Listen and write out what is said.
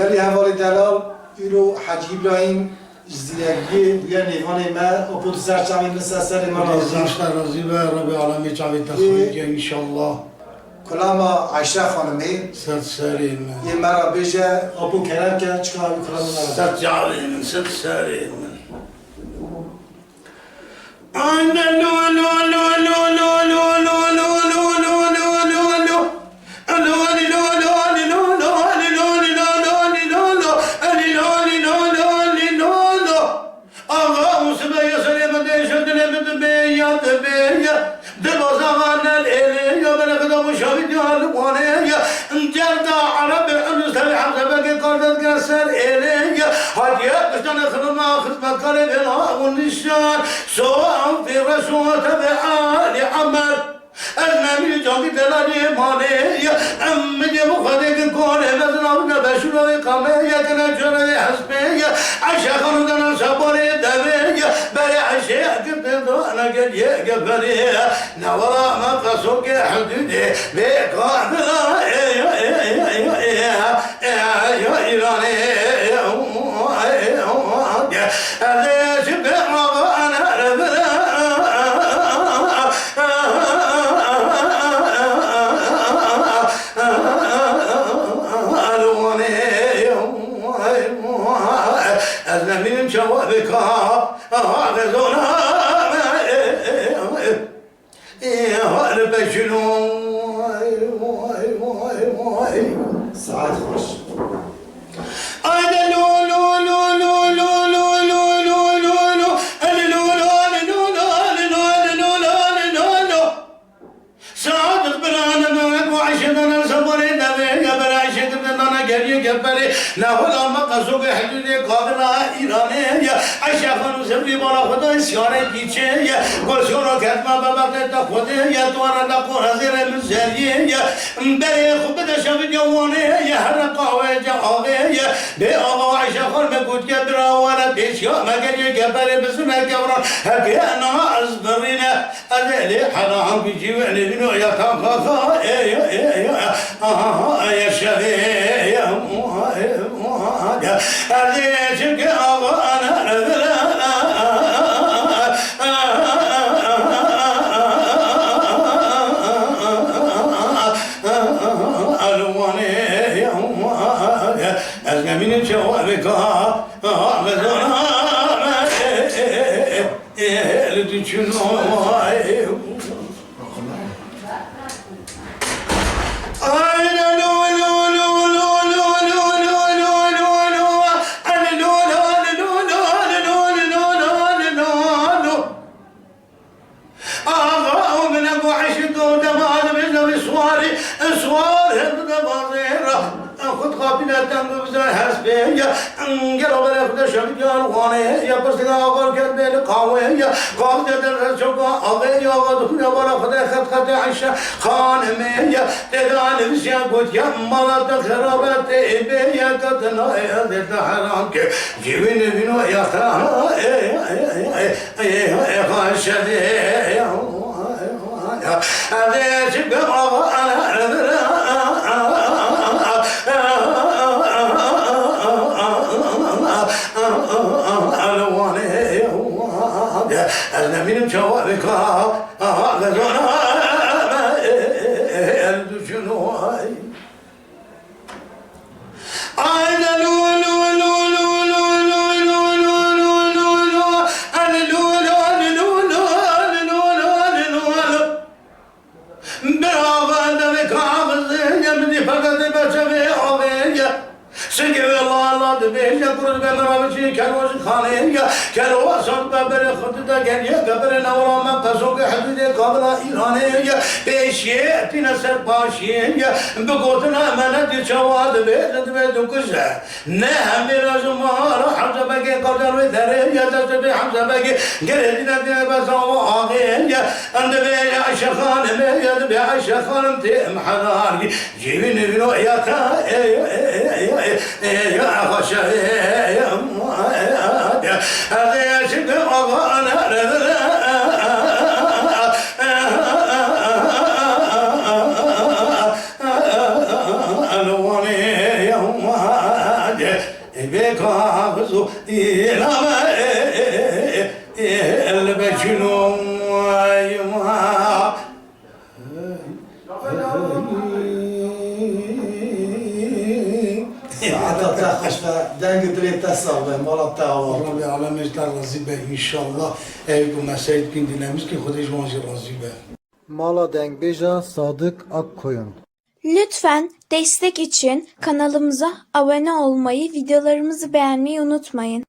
گلی حوالی دلال ایرو حاجی ابراهیم زیرگی بیا نیوان ما و پود سر چاوی مثل سر ما راضی به رب العالمین چاوی تخویی که انشالله کلاما عایشه خانمی صد سری من یه مرا بیجه آبو کرم که چکار کلاما مرا صد جاوی من صد سری من آنده لو لو لو لو لو لو لو لو لو لو لو لو سواء في رسوة بآل عمل النبي جاكي تلاني مالي أمي مخدك كوني مزنابنا بشروي قمي كنجري حسبي عشا خلدنا سبوري دبي بري عشا كبتدو أنا قد يقبلي نورا ما قصوك حدودي بيقاعدنا إيراني ليش بمضى أنا من جوابك غزونا البجنون ساعت خوش نهلا مقصود حدود قابلا ایرانه عشق خانو زمری بالا خدا سیاره پیچه گلسورو کتما بابت تا خوده توارا نقور زیر مزریه بری خوب دشم جوانه هر قاوه جاوه به آقا عشق خان بگود که براوانه پیشیا مگر یه گبره بسونه کبران هکی انا از برینه ازلی حرام بی جیوانی بینو یا تاقاقا یا شبه أرجيك أنا ألواني أزمة من جوابك غزونا لتجنوا خانمية تدعى نفسي قد يمرت خرابت إبيا قدنا يدد حرامك جيبين بنو يختار خاشدي هذا شبه أنا من جوابك غزونا الجنوي أنا لو لو لو لو لو لو لو لو لو لو لو أنا لو لو لو لو لو لو لو برافو دمك عامل يمني فقط بشوي عوية سنجي الله الله دبيش يقول بنا بشي كانوا خانية كانوا أصلا ببر خددا جنيه قبر نورا ما قصوك حدود قبل إيرانية بيشية تنسر باشية بقولنا من الجواد بيت بدوكزة نهم رزمار حمزة بقي قدر ودرية تسبي حمزة بقي قردنا بسوا آغية عند بيع شخان مية بيع شخان تيم حناري جيبين بنو ياتا يا خشى يا هذا يشبه أغانا ve kağızu ilame elbekünüm ayma. ساعتها تاخش فدنگ دلي تصاب مالا تعوار Rabbi alem ejder razı be inşallah. Ey bu mesele gün dinlemiş ki Kudüs Vanjı razı be. Mala Dengbeja Sadık Akkoyun. Lütfen destek için kanalımıza abone olmayı, videolarımızı beğenmeyi unutmayın.